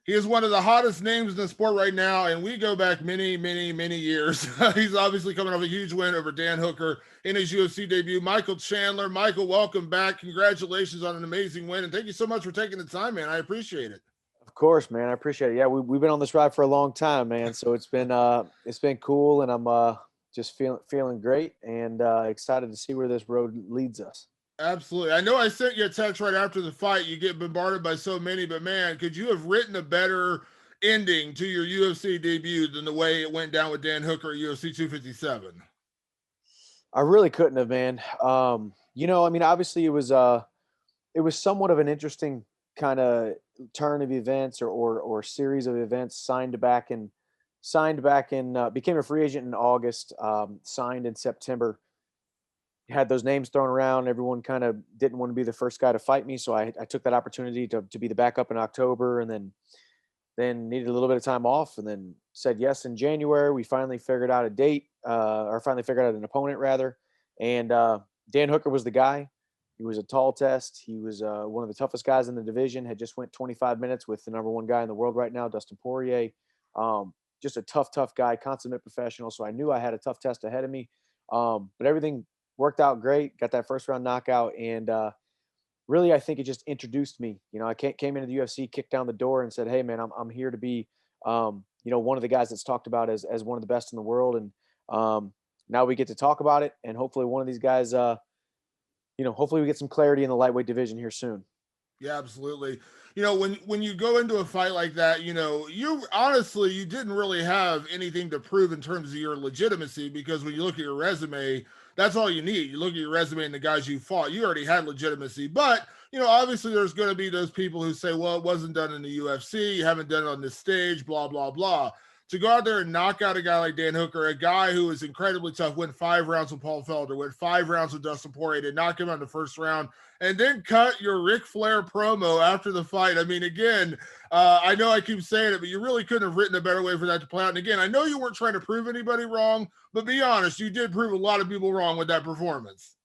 He is one of the hottest names in the sport right now, and we go back many, many, many years. He's obviously coming off a huge win over Dan Hooker in his UFC debut. Michael Chandler. Michael, welcome back. Congratulations on an amazing win, and thank you so much for taking the time, man. I appreciate it. Of course, man. I appreciate it. Yeah, we've been on this ride for a long time, man. So it's been cool, and I'm just feeling great and excited to see where this road leads us. Absolutely. I know I sent you a text right after the fight. You get bombarded by so many, but man, could you have written a better ending to your UFC debut than the way it went down with Dan Hooker at UFC 257? I really couldn't have, man. I mean, obviously it was somewhat of an interesting kind of turn of events or series of events. Signed back in became a free agent in August. Signed in September. Had those names thrown around. Everyone kind of didn't want to be the first guy to fight me, so I took that opportunity to be the backup in October, and then needed a little bit of time off, and then said yes in January. We finally figured out a date, or finally figured out an opponent rather, and Dan Hooker was the guy. He was a tall test. He was one of the toughest guys in the division. Had just went 25 minutes with the number one guy in the world right now, Dustin Poirier. Just a tough guy, consummate professional. So I knew I had a tough test ahead of me. But everything worked out great. Got that first round knockout, and really, I think it just introduced me. I came into the UFC, kicked down the door, and said, "Hey, man, I'm here to be, one of the guys that's talked about as one of the best in the world." And now we get to talk about it, and hopefully, one of these guys, hopefully, we get some clarity in the lightweight division here soon. Yeah, absolutely. When you go into a fight like that, you honestly you didn't really have anything to prove in terms of your legitimacy, because when you look at your resume, that's all you need. You look at your resume and the guys you fought, you already had legitimacy. But obviously there's going to be those people who say, well, it wasn't done in the UFC, you haven't done it on this stage, blah blah blah. To go out there and knock out a guy like Dan Hooker, a guy who is incredibly tough, went 5 rounds with Paul Felder, went 5 rounds with Dustin Poirier, to knock him out in the first round, and then cut your Ric Flair promo after the fight. I mean, again, I know I keep saying it, but you really couldn't have written a better way for that to play out. And again, I know you weren't trying to prove anybody wrong, but be honest, you did prove a lot of people wrong with that performance.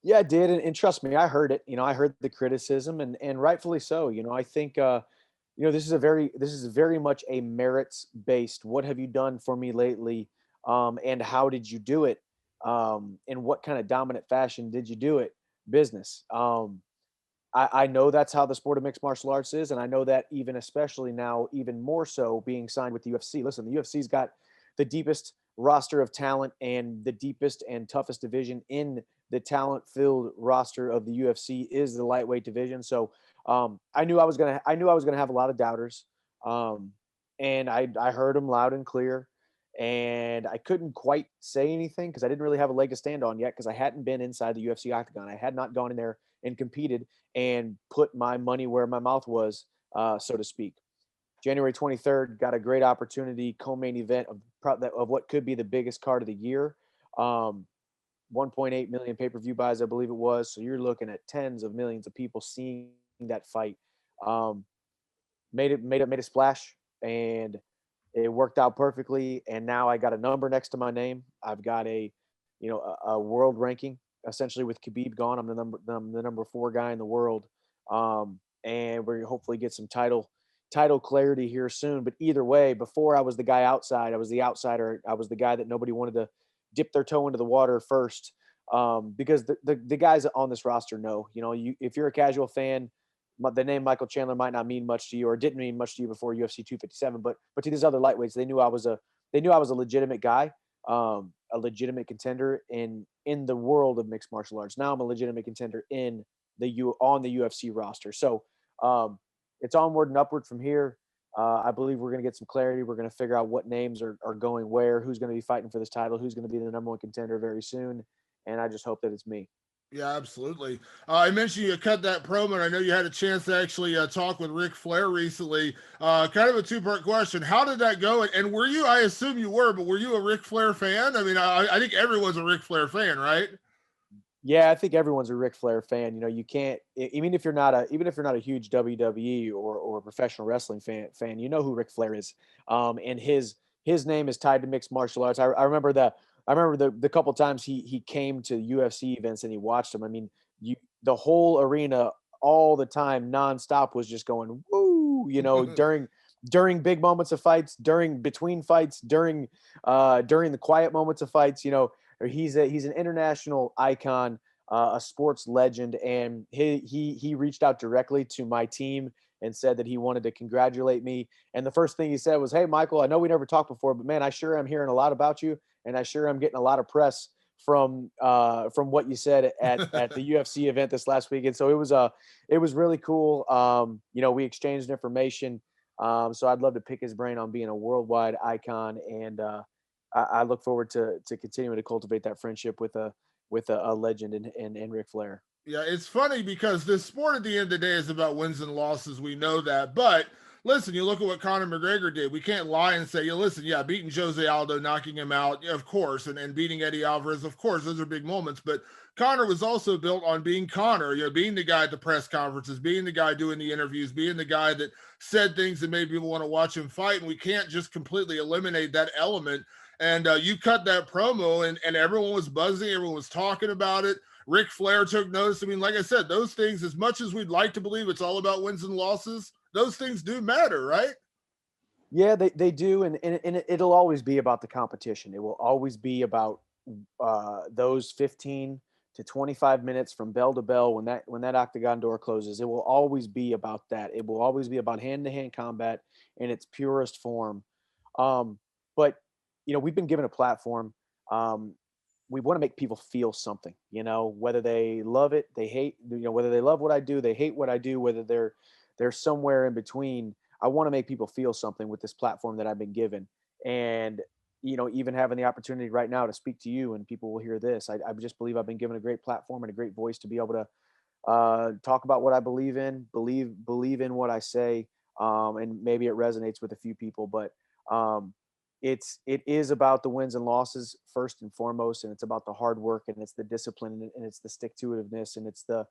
Yeah, I did, and trust me, I heard it. I heard the criticism, and rightfully so. I think this is very much a merits based. What have you done for me lately, and how did you do it? In what kind of dominant fashion did you do it? Business. I know that's how the sport of mixed martial arts is, and I know that even especially now, even more so being signed with the UFC. Listen, the UFC's got the deepest roster of talent and the deepest and toughest division in the talent-filled roster of the UFC is the lightweight division. So I knew I was gonna have a lot of doubters, um, and I heard them loud and clear, and I couldn't quite say anything because I didn't really have a leg to stand on yet because I hadn't been inside the UFC octagon. I had not gone in there and competed and put my money where my mouth was, so to speak. January 23rd, got a great opportunity, co-main event of what could be the biggest card of the year. 1.8 million pay-per-view buys, I believe it was. So you're looking at tens of millions of people seeing that fight. Um, made a splash, and it worked out perfectly. And now I got a number next to my name. I've got a world ranking essentially with Khabib gone. I'm the number 4 guy in the world. And we're gonna hopefully get some title clarity here soon. But either way, before I was the guy outside, I was the outsider. I was the guy that nobody wanted to dip their toe into the water first. Because the guys on this roster know, if you're a casual fan, the name Michael Chandler might not mean much to you, or didn't mean much to you before UFC 257. But to these other lightweights, they knew I was a legitimate guy, a legitimate contender in the world of mixed martial arts. Now I'm a legitimate contender on the UFC roster. So it's onward and upward from here. I believe we're going to get some clarity. We're going to figure out what names are going where, who's going to be fighting for this title, who's going to be the number one contender very soon. And I just hope that it's me. Yeah, absolutely. I mentioned you cut that promo, and I know you had a chance to actually talk with Ric Flair recently. Kind of a two-part question. How did that go? And were you, I assume you were, but were you a Ric Flair fan? I mean, I think everyone's a Ric Flair fan, right? Yeah, I think everyone's a Ric Flair fan. You can't even if you're not a huge WWE or professional wrestling fan, you know who Ric Flair is. And his name is tied to mixed martial arts. I remember the couple times he came to UFC events and he watched them. I mean, the whole arena all the time nonstop was just going woo woo, during big moments of fights, during between fights, during the quiet moments of fights. He's an international icon, a sports legend, and he reached out directly to my team and said that he wanted to congratulate me. And the first thing he said was, "Hey, Michael, I know we never talked before, but man, I sure am hearing a lot about you, and I sure am getting a lot of press from what you said at the UFC event this last weekend." So it was really cool. We exchanged information. So I'd love to pick his brain on being a worldwide icon, and I look forward to continuing to cultivate that friendship with a legend and Ric Flair. Yeah, it's funny because this sport at the end of the day is about wins and losses. We know that. But listen, you look at what Conor McGregor did. We can't lie and say, listen, yeah, beating Jose Aldo, knocking him out, yeah, of course, and beating Eddie Alvarez, of course, those are big moments. But Conor was also built on being Conor, being the guy at the press conferences, being the guy doing the interviews, being the guy that said things that made people want to watch him fight. And we can't just completely eliminate that element. And you cut that promo, and everyone was buzzing, everyone was talking about it. Ric Flair took notice. I mean, like I said, those things, as much as we'd like to believe it's all about wins and losses, those things do matter, right? Yeah, they do, and it'll always be about the competition. It will always be about those 15 to 25 minutes from bell to bell when that octagon door closes. It will always be about that. It will always be about hand-to-hand combat in its purest form. But we've been given a platform. We want to make people feel something, whether they love it, they hate, whether they love what I do, they hate what I do, whether they're somewhere in between. I want to make people feel something with this platform that I've been given. And, even having the opportunity right now to speak to you and people will hear this, I just believe I've been given a great platform and a great voice to be able to talk about what I believe in, believe in what I say. And maybe it resonates with a few people, but it is about the wins and losses first and foremost, and it's about the hard work, and it's the discipline, and it's the stick to itiveness, and it's the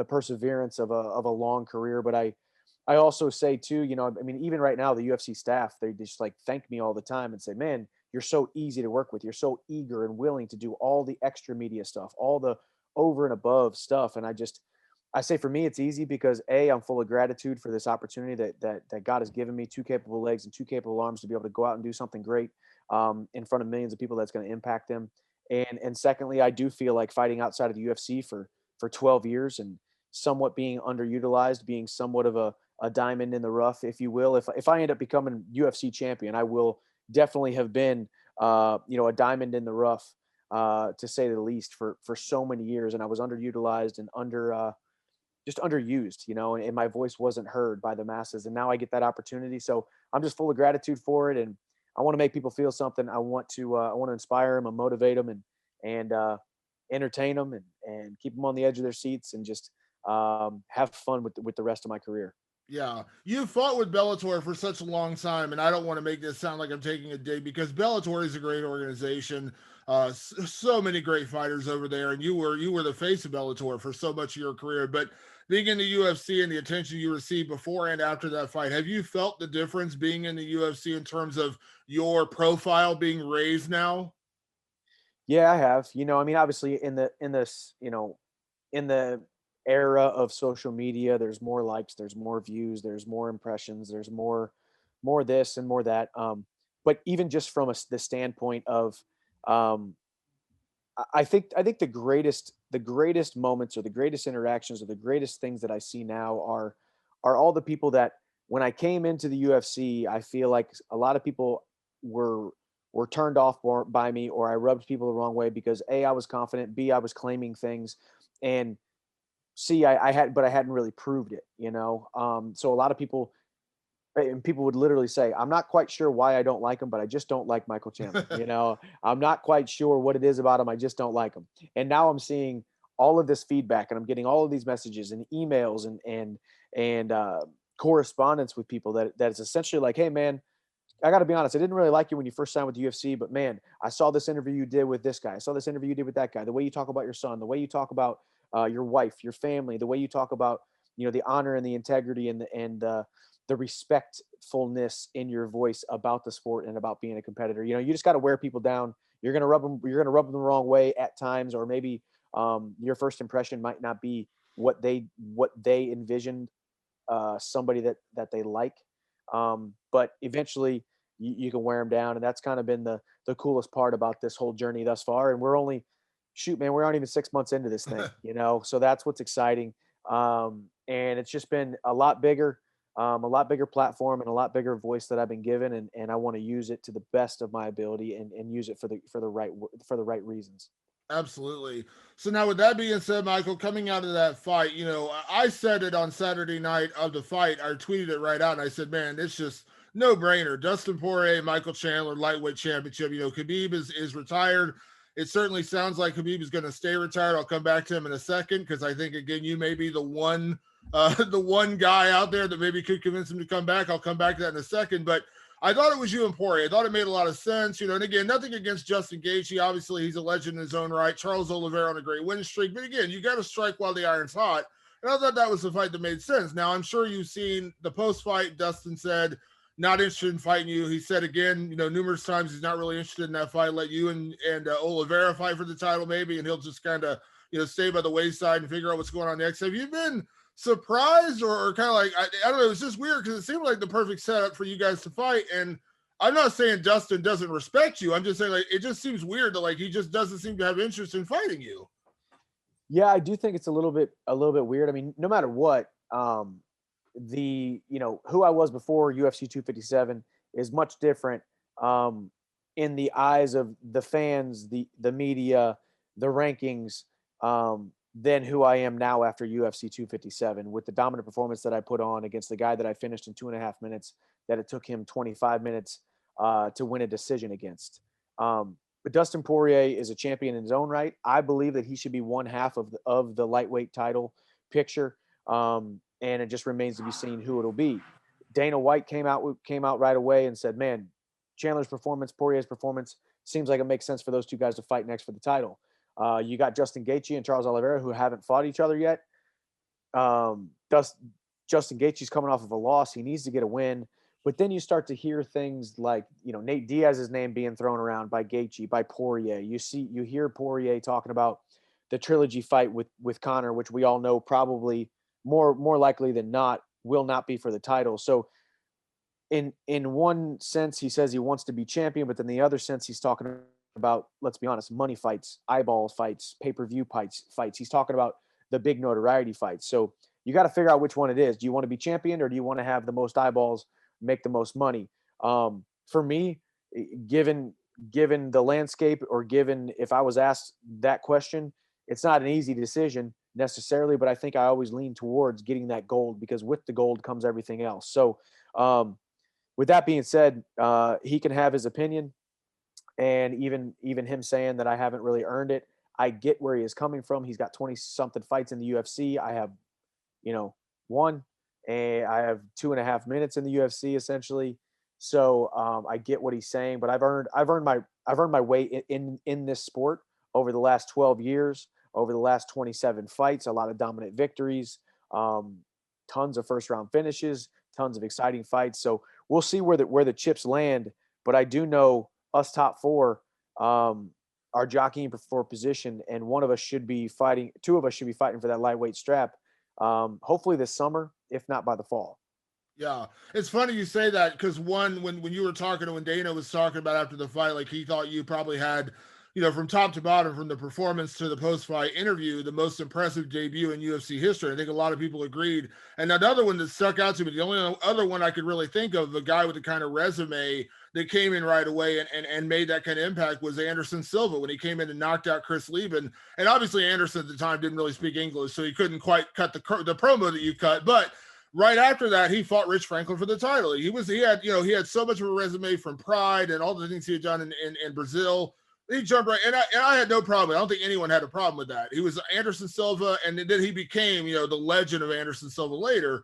perseverance of a long career. But I also say too, I mean, even right now, the UFC staff, they just like thank me all the time and say, "Man, you're so easy to work with. You're so eager and willing to do all the extra media stuff, all the over and above stuff." And I say for me, it's easy because I'm full of gratitude for this opportunity that God has given me, two capable legs and two capable arms to be able to go out and do something great in front of millions of people that's going to impact them. And secondly, I do feel like fighting outside of the UFC for 12 years and somewhat being underutilized, being somewhat of a diamond in the rough, if you will. If I end up becoming UFC champion, I will definitely have been a diamond in the rough, to say the least, for so many years. And I was underutilized and just underused, and my voice wasn't heard by the masses. And now I get that opportunity. So I'm just full of gratitude for it. And I want to make people feel something. I want to inspire them and motivate them and entertain them and keep them on the edge of their seats and just have fun with the rest of my career. Yeah, you fought with Bellator for such a long time, and I don't want to make this sound like I'm taking a dig because Bellator is a great organization. So many great fighters over there, and you were the face of Bellator for so much of your career. But being in the UFC and the attention you received before and after that fight, have you felt the difference being in the UFC in terms of your profile being raised now? Yeah, I have. I mean, obviously in the era of social media, there's more likes, there's more views, there's more impressions, there's more this and more that. But even just from the standpoint of, um, I think the greatest moments or the greatest interactions or the greatest things that I see now are all the people that when I came into the UFC, I feel like a lot of people were were turned off by me, or I rubbed people the wrong way because A, I was confident, B, I was claiming things, and C, but I hadn't really proved it, you know? So a lot of people, and people would literally say, I'm not quite sure why I don't like him, but I just don't like Michael Chandler. You know, I'm not quite sure what it is about him. I just don't like him. And now I'm seeing all of this feedback and I'm getting all of these messages and emails and correspondence with people that is essentially like, hey man, I got to be honest. I didn't really like you when you first signed with the UFC, but man, I saw this interview you did with this guy. I saw this interview you did with that guy. The way you talk about your son, the way you talk about your wife, your family, the way you talk about the honor and the integrity and the respectfulness in your voice about the sport and about being a competitor. You just got to wear people down. You're gonna rub them. You're gonna rub them the wrong way at times, or maybe your first impression might not be what they envisioned somebody that they like. But eventually you can wear them down, and that's kind of been the coolest part about this whole journey thus far. And we're only shoot, man, we aren't even 6 months into this thing, so that's what's exciting. And it's just been a lot bigger platform and a lot bigger voice that I've been given, and I want to use it to the best of my ability and use it for the right reasons. Absolutely. So now, with that being said, Michael, coming out of that fight, I said it on Saturday night of the fight. I tweeted it right out, and I said, man, it's just no brainer. Dustin Poirier, Michael Chandler, lightweight championship. Khabib is retired. It certainly sounds like Khabib is going to stay retired. I'll come back to him in a second, because I think, again, you may be the one guy out there that maybe could convince him to come back. I'll come back to that in a second. But I thought it was you and Poirier. I thought it made a lot of sense, and again, nothing against Justin Gaethje. Obviously, he's a legend in his own right. Charles Oliveira on a great winning streak. But again, you got to strike while the iron's hot. And I thought that was the fight that made sense. Now, I'm sure you've seen the post-fight. Dustin said, not interested in fighting you. He said again, numerous times he's not really interested in that fight. Let you and Oliveira fight for the title maybe, and he'll just kind of, stay by the wayside and figure out what's going on next. Have you been surprised or kind of like, I don't know, it's just weird because it seemed like the perfect setup for you guys to fight? And I'm not saying Dustin doesn't respect you. I'm just saying, like, it just seems weird that, like, he just doesn't seem to have interest in fighting you. Yeah, I do think it's a little bit weird. I mean, no matter what, who I was before UFC 257 is much different in the eyes of the fans, the media, the rankings, than who I am now after UFC 257, with the dominant performance that I put on against the guy that I finished in 2.5 minutes, that it took him 25 minutes to win a decision against. But Dustin Poirier is a champion in his own right. I believe that he should be one half of the lightweight title picture. And it just remains to be seen who it'll be. Dana White came out right away and said, man, Chandler's performance, Poirier's performance, seems like it makes sense for those two guys to fight next for the title. You got Justin Gaethje and Charles Oliveira, who haven't fought each other yet. Justin Gaethje's coming off of a loss. He needs to get a win. But then you start to hear things like, Nate Diaz's name being thrown around by Gaethje, by Poirier. You hear Poirier talking about the trilogy fight with Conor, which we all know probably more likely than not will not be for the title. So in one sense, he says he wants to be champion, but then the other sense, he's talking about, let's be honest, money fights, eyeball fights, pay-per-view fights. He's talking about the big notoriety fights. So you got to figure out which one it is. Do you want to be champion, or do you want to have the most eyeballs, make the most money? For me, given the landscape, or given if I was asked that question, it's not an easy decision necessarily, but I think I always lean towards getting that gold, because with the gold comes everything else. So with that being said, he can have his opinion, and even him saying that I haven't really earned it, I get where he is coming from. He's got 20 something fights in the UFC. I have, one, and I have 2.5 minutes in the UFC essentially. So I get what he's saying, but I've earned my way in this sport over the last 12 years, over the last 27 fights, a lot of dominant victories, tons of first round finishes, tons of exciting fights. So we'll see where the chips land. But I do know us top four are jockeying for position, and two of us should be fighting for that lightweight strap. Hopefully this summer, if not by the fall. Yeah, it's funny you say that, because when you were talking, when Dana was talking about after the fight, like, he thought you probably had, from top to bottom, from the performance to the post-fight interview, the most impressive debut in UFC history. I think a lot of people agreed. And another one that stuck out to me, the only other one I could really think of, the guy with the kind of resume that came in right away and made that kind of impact, was Anderson Silva, when he came in and knocked out Chris Lieben. And obviously Anderson at the time didn't really speak English, so he couldn't quite cut the promo that you cut. But right after that, he fought Rich Franklin for the title. He had so much of a resume from Pride and all the things he had done in Brazil. He jumped right, and I had no problem. I don't think anyone had a problem with that. He was Anderson Silva, and then he became, the legend of Anderson Silva later.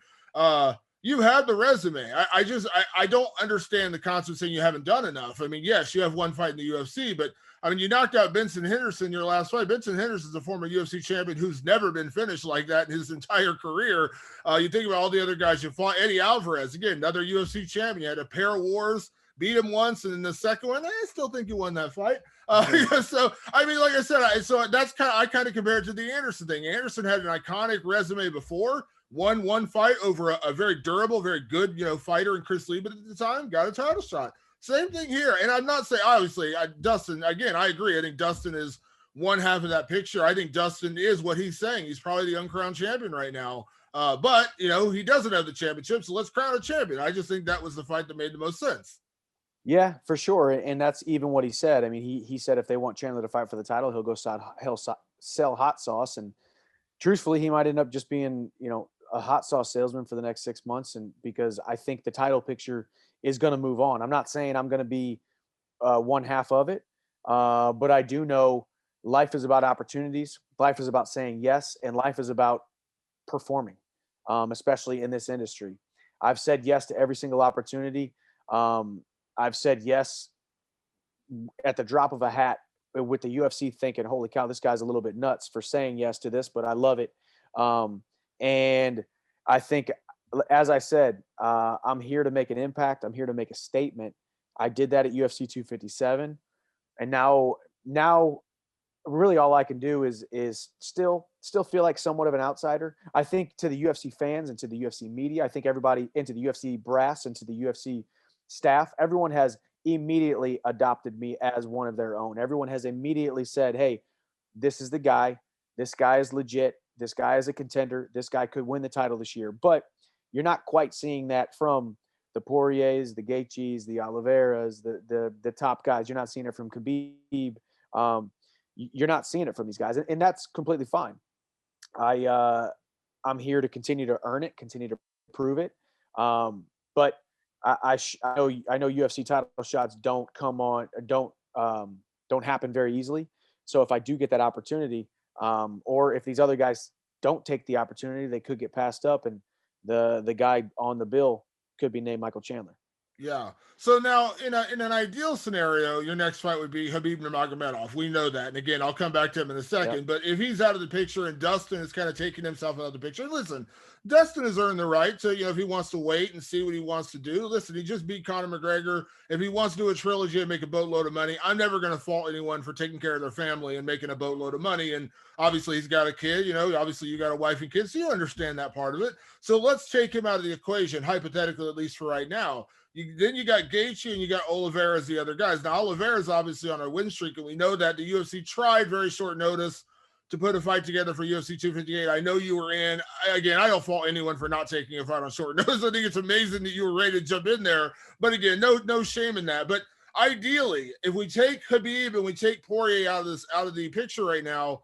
You have the resume. I don't understand the concept of saying you haven't done enough. I mean, yes, you have one fight in the UFC, but I mean, you knocked out Benson Henderson your last fight. Benson Henderson is a former UFC champion who's never been finished like that in his entire career. You think about all the other guys you fought. Eddie Alvarez, again, another UFC champion. You had a pair of wars, beat him once, and then the second one, I still think you won that fight. So, I mean, like I said, I kind of compare it to the Anderson thing. Anderson had an iconic resume before, won one fight over a very durable, very good, fighter in Chris Lee, but at the time got a title shot. Same thing here. And I'm not saying, obviously, Dustin, again, I agree. I think Dustin is one half of that picture. I think Dustin is what he's saying. He's probably the uncrowned champion right now. But, he doesn't have the championship, so let's crown a champion. I just think that was the fight that made the most sense. Yeah, for sure. And that's even what he said. I mean, he said if they want Chandler to fight for the title, he'll sell hot sauce. And truthfully, he might end up just being, a hot sauce salesman for the next 6 months. And because I think the title picture is going to move on. I'm not saying I'm going to be one half of it, but I do know life is about opportunities. Life is about saying yes, and life is about performing, especially in this industry. I've said yes to every single opportunity. I've said yes at the drop of a hat with the UFC thinking, holy cow, this guy's a little bit nuts for saying yes to this, but I love it. And I think, as I said, I'm here to make an impact. I'm here to make a statement. I did that at UFC 257. And now really all I can do is still feel like somewhat of an outsider. I think to the UFC fans and to the UFC media, I think everybody, into the UFC brass and to the UFC staff, everyone has immediately adopted me as one of their own. Everyone has immediately said, hey, this is the guy. This guy is legit. This guy is a contender. This guy could win the title this year. But you're not quite seeing that from the Poiriers, the Gaethjes, the Oliveras, the top guys. You're not seeing it from Khabib. You're not seeing it from these guys, and that's completely fine. I'm here to continue to earn it, continue to prove it. But I know UFC title shots don't happen very easily. So if I do get that opportunity, or if these other guys don't take the opportunity, they could get passed up, and the guy on the bill could be named Michael Chandler. Yeah. So now, in an ideal scenario, your next fight would be Khabib Nurmagomedov. We know that, and again, I'll come back to him in a second. Yep. But if he's out of the picture and Dustin is kind of taking himself out of the picture, listen, Dustin has earned the right to, if he wants to wait and see what he wants to do. Listen, he just beat Conor McGregor. If he wants to do a trilogy and make a boatload of money, I'm never going to fault anyone for taking care of their family and making a boatload of money. And obviously, he's got a kid. Obviously, you got a wife and kids, so you understand that part of it. So let's take him out of the equation, hypothetically, at least for right now. Then you got Gaethje and you got Oliveira as the other guys. Now, Oliveira is obviously on a win streak, and we know that the UFC tried very short notice to put a fight together for UFC 258. I know you were in. Again, I don't fault anyone for not taking a fight on short notice. I think it's amazing that you were ready to jump in there. But again, no shame in that. But ideally, if we take Khabib and we take Poirier out of the picture right now,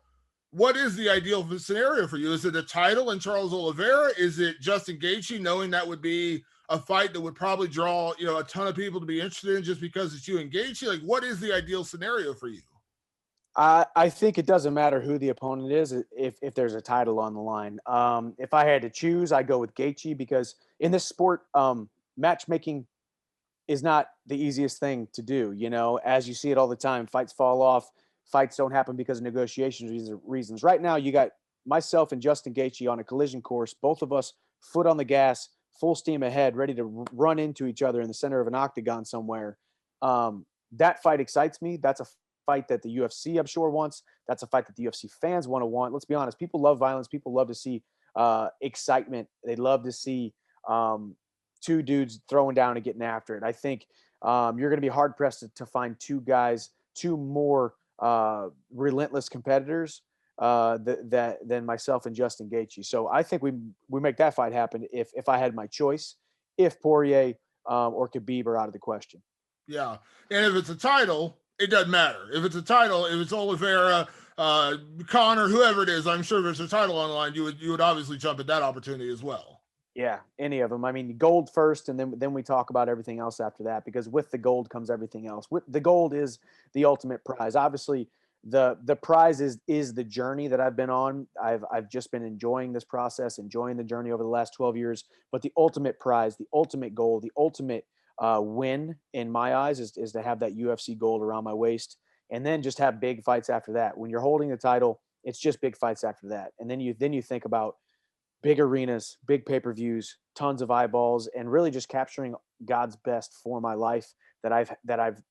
what is the ideal scenario for you? Is it a title and Charles Oliveira? Is it Justin Gaethje, knowing that would be a fight that would probably draw, a ton of people to be interested in just because it's you and Gaethje? Like, what is the ideal scenario for you? I think it doesn't matter who the opponent is if there's a title on the line. If I had to choose, I'd go with Gaethje, because in this sport, matchmaking is not the easiest thing to do. As you see it all the time, fights fall off, fights don't happen because of negotiations reasons. Right now, you got myself and Justin Gaethje on a collision course, both of us foot on the gas, full steam ahead, ready to run into each other in the center of an octagon somewhere. That fight excites me. That's a fight that the UFC, I'm sure, wants. That's a fight that the UFC fans want. Let's be honest. People love violence. People love to see excitement. They love to see two dudes throwing down and getting after it. I think you're going to be hard pressed to find two more relentless competitors than myself and Justin Gaethje. So I think we make that fight happen if I had my choice, if Poirier or Khabib are out of the question. Yeah. And if it's a title, it doesn't matter. If it's a title, if it's Oliveira, Conor, whoever it is, I'm sure if there's a title on the line, you would obviously jump at that opportunity as well. Yeah, any of them. I mean, gold first, and then we talk about everything else after that, because with the gold comes everything else. With the gold is the ultimate prize. Obviously, the prize is the journey that I've been on. I've just been enjoying this process, enjoying the journey over the last 12 years. But the ultimate prize, the ultimate goal, the ultimate win in my eyes is to have that UFC gold around my waist, and then just have big fights after that. When you're holding the title, it's just big fights after that, and then you think about big arenas, big pay-per-views, tons of eyeballs, and really just capturing God's best for my life that I've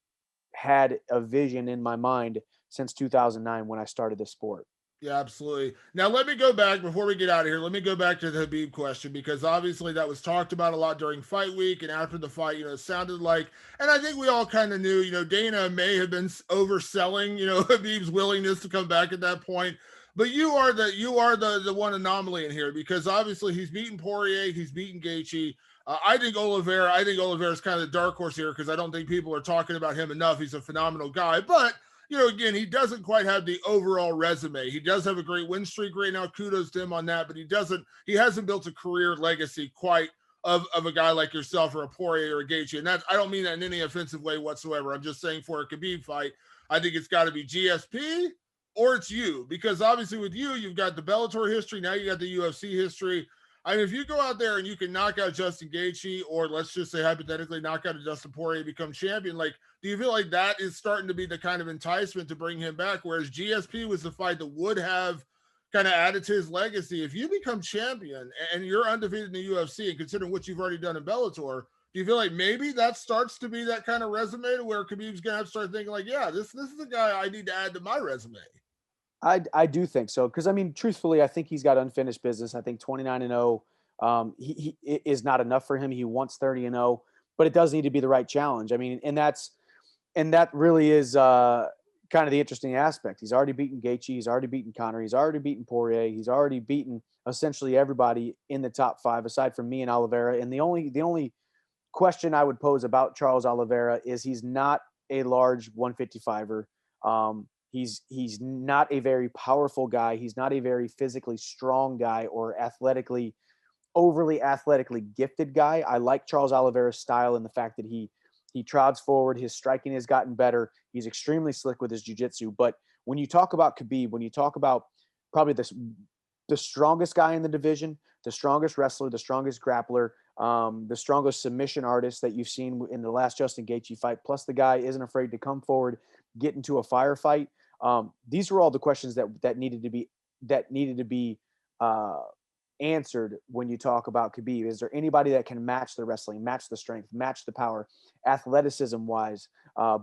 had a vision in my mind since 2009 when I started this sport. Yeah, absolutely. Now, let me go back before we get out of here. Let me go back to the Habib question because obviously that was talked about a lot during fight week and after the fight. It sounded like, and I think we all kind of knew, Dana may have been overselling, Habib's willingness to come back at that point. But you are the one anomaly in here because obviously he's beaten Poirier, he's beaten Gaethje. I think Oliveira is kind of the dark horse here because I don't think people are talking about him enough. He's a phenomenal guy, but again, he doesn't quite have the overall resume. He does have a great win streak right now. Kudos to him on that, but he hasn't built a career legacy quite of a guy like yourself or a Poirier or a Gaethje. And I don't mean that in any offensive way whatsoever. I'm just saying for a Khabib fight, I think it's got to be GSP or it's you, because obviously with you, you've got the Bellator history. Now you got the UFC history. I mean, if you go out there and you can knock out Justin Gaethje, or let's just say hypothetically knock out a Dustin Poirier, become champion, like, do you feel like that is starting to be the kind of enticement to bring him back? Whereas GSP was the fight that would have kind of added to his legacy. If you become champion and you're undefeated in the UFC, and considering what you've already done in Bellator, do you feel like maybe that starts to be that kind of resume to where Khabib's gonna have to start thinking like, yeah, this is a guy I need to add to my resume? I do think so because I mean, truthfully, I think he's got unfinished business. I think 29-0 he is not enough for him. He wants 30-0, but it does need to be the right challenge. I mean, and that really is kind of the interesting aspect. He's already beaten Gaethje, he's already beaten Conor, he's already beaten Poirier, he's already beaten essentially everybody in the top five aside from me and Oliveira. And the only question I would pose about Charles Oliveira is he's not a large 155er. He's not a very powerful guy. He's not a very physically strong guy or overly athletically gifted guy. I like Charles Oliveira's style and the fact that he trots forward. His striking has gotten better. He's extremely slick with his jiu-jitsu. But when you talk about Khabib, when you talk about probably the strongest guy in the division, the strongest wrestler, the strongest grappler, the strongest submission artist that you've seen in the last Justin Gaethje fight, plus the guy isn't afraid to come forward, get into a firefight. These were all the questions that needed to be uh, answered when you talk about Khabib. Is there anybody that can match the wrestling, match the strength, match the power, athleticism wise,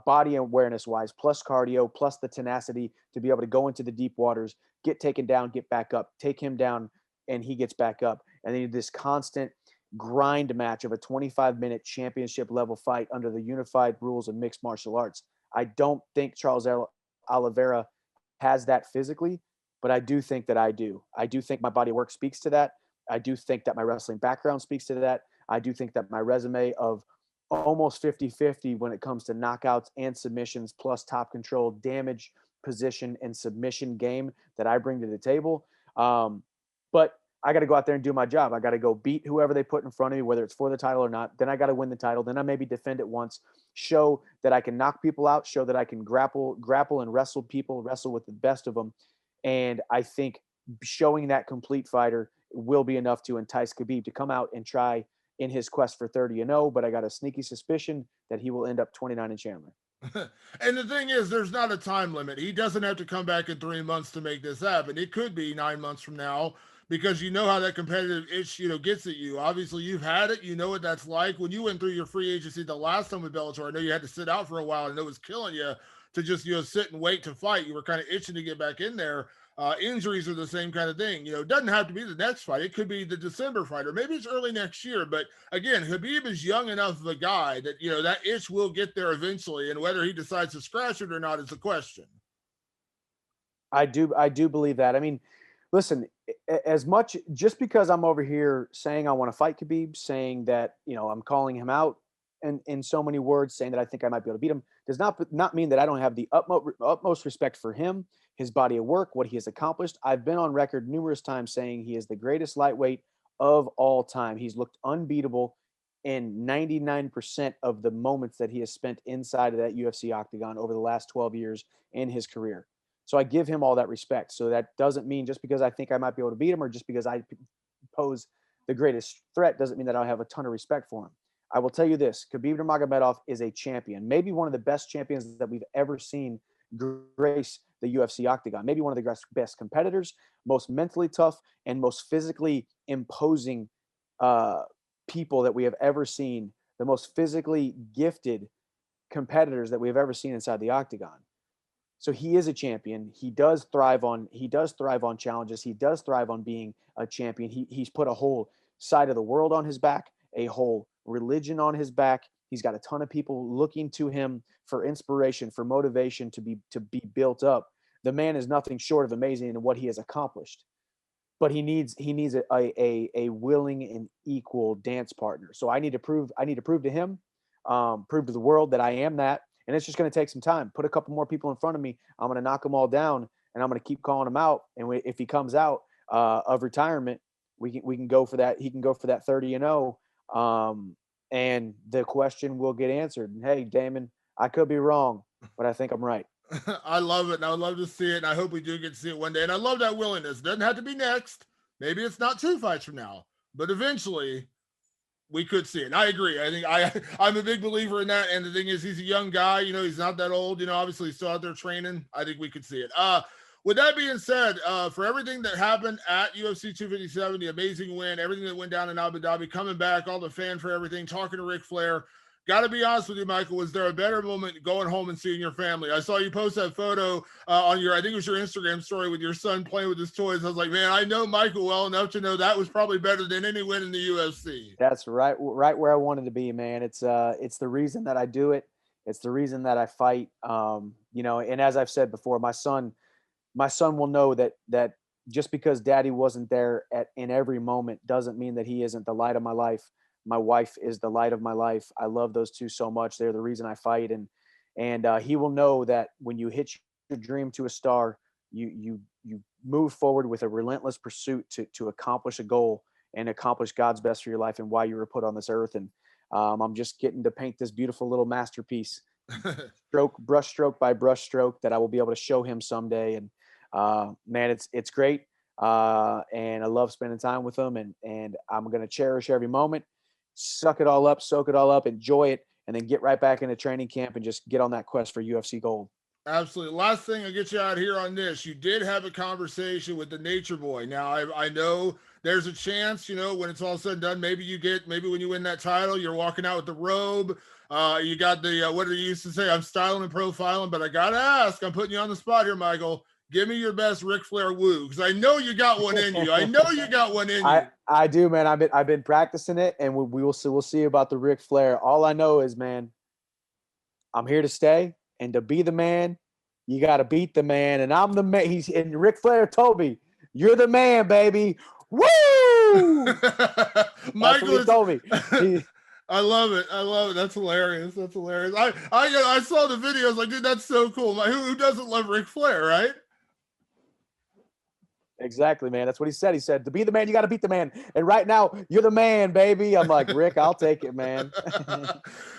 body awareness wise, plus cardio, plus the tenacity to be able to go into the deep waters, get taken down, get back up, take him down, and he gets back up. And then this constant grind match of a 25-minute championship level fight under the unified rules of mixed martial arts. I don't think Charles Oliveira has that physically, but I do think that I do. I do think my body of work speaks to that. I do think that my wrestling background speaks to that. I do think that my resume of almost 50-50 when it comes to knockouts and submissions, plus top control, damage, position, and submission game that I bring to the table. But I got to go out there and do my job. I got to go beat whoever they put in front of me, whether it's for the title or not. Then I got to win the title. Then I maybe defend it once, show that I can knock people out, show that I can grapple and wrestle people, wrestle with the best of them. And I think showing that complete fighter will be enough to entice Khabib to come out and try in his quest for 30-0. But I got a sneaky suspicion that he will end up 29 in Chandler. And the thing is, there's not a time limit. He doesn't have to come back in 3 months to make this happen. It could be 9 months from now because you know how that competitive itch, gets at you. Obviously, you've had it. You know what that's like. When you went through your free agency the last time with Bellator, I know you had to sit out for a while and it was killing you to just, sit and wait to fight. You were kind of itching to get back in there. Injuries are the same kind of thing. It doesn't have to be the next fight. It could be the December fight, or maybe it's early next year. But again, Habib is young enough of a guy that, that itch will get there eventually. And whether he decides to scratch it or not is a question. I do believe that. I mean, listen, as much just because I'm over here saying I want to fight Khabib, saying that I'm calling him out, and in so many words, saying that I think I might be able to beat him, does not mean that I don't have the utmost respect for him, his body of work, what he has accomplished. I've been on record numerous times saying he is the greatest lightweight of all time. He's looked unbeatable in 99% of the moments that he has spent inside of that UFC octagon over the last 12 years in his career. So I give him all that respect. So that doesn't mean just because I think I might be able to beat him or just because I pose the greatest threat doesn't mean that I have a ton of respect for him. I will tell you this, Khabib Nurmagomedov is a champion, maybe one of the best champions that we've ever seen grace the UFC octagon, maybe one of the best competitors, most mentally tough, and most physically imposing people that we have ever seen, the most physically gifted competitors that we have ever seen inside the octagon. So he is a champion. He does thrive on challenges. He does thrive on being a champion. He's put a whole side of the world on his back, a whole religion on his back. He's got a ton of people looking to him for inspiration, for motivation to be built up. The man is nothing short of amazing in what he has accomplished. But he needs a willing and equal dance partner. So I need to prove to him, prove to the world that I am that. And it's just going to take some time. Put a couple more people in front of me. I'm going to knock them all down, and I'm going to keep calling him out. And if he comes out of retirement, we can go for that. He can go for that 30-0. And the question will get answered. And hey, Damon, I could be wrong, but I think I'm right. I love it, and I would love to see it, and I hope we do get to see it one day. And I love that willingness. It doesn't have to be next. Maybe it's not 2 fights from now, but eventually we could see it. And I agree. I think I'm a big believer in that. And the thing is, he's a young guy. You know, he's not that old. You know, obviously he's still out there training. I think we could see it. With that being said, for everything that happened at UFC 257, the amazing win, everything that went down in Abu Dhabi, coming back, all the fanfare, everything, talking to Ric Flair, got to be honest with you, Michael, was there a better moment going home and seeing your family? I saw you post that photo on your, I think it was your Instagram story with your son playing with his toys. I was like, man, I know Michael well enough to know that was probably better than any win in the UFC. That's right where I wanted to be, man. It's the reason that I do it. It's the reason that I fight. You know, and as I've said before, my son will know that just because daddy wasn't there in every moment doesn't mean that he isn't the light of my life. My wife is the light of my life. I love those two so much. They're the reason I fight. And he will know that when you hit your dream to a star, you move forward with a relentless pursuit to accomplish a goal and accomplish God's best for your life and why you were put on this earth. And I'm just getting to paint this beautiful little masterpiece, brush stroke by brush stroke, that I will be able to show him someday. And man, it's great. And I love spending time with him, and I'm going to cherish every moment. Suck it all up, soak it all up, enjoy it, and then get right back into training camp and just get on that quest for UFC gold. Absolutely. Last thing, I'll get you out here on this. You did have a conversation with the Nature Boy. Now, I know there's a chance, you know, when it's all said and done, maybe when you win that title, you're walking out with the robe. You got the, what did he used to say? I'm styling and profiling, but I got to ask, I'm putting you on the spot here, Michael. Give me your best Ric Flair woo, because I know you got one in you. I know you got one in you. I do, man. I've been practicing it, and we'll see about the Ric Flair. All I know is, man, I'm here to stay, and to be the man, you got to beat the man, and I'm the man. And Ric Flair told me, "You're the man, baby." Woo! Michael told me. I love it. That's hilarious. I saw the videos. Like, dude, that's so cool. Who doesn't love Ric Flair, right? Exactly, man. That's what he said. He said, to be the man, you got to beat the man. And right now, you're the man, baby. I'm like, Rick, I'll take it, man.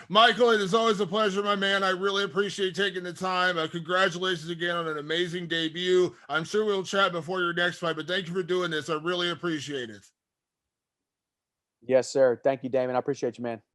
Michael, it is always a pleasure, my man. I really appreciate taking the time. Congratulations again on an amazing debut. I'm sure we'll chat before your next fight, but thank you for doing this. I really appreciate it. Yes, sir. Thank you, Damon. I appreciate you, man.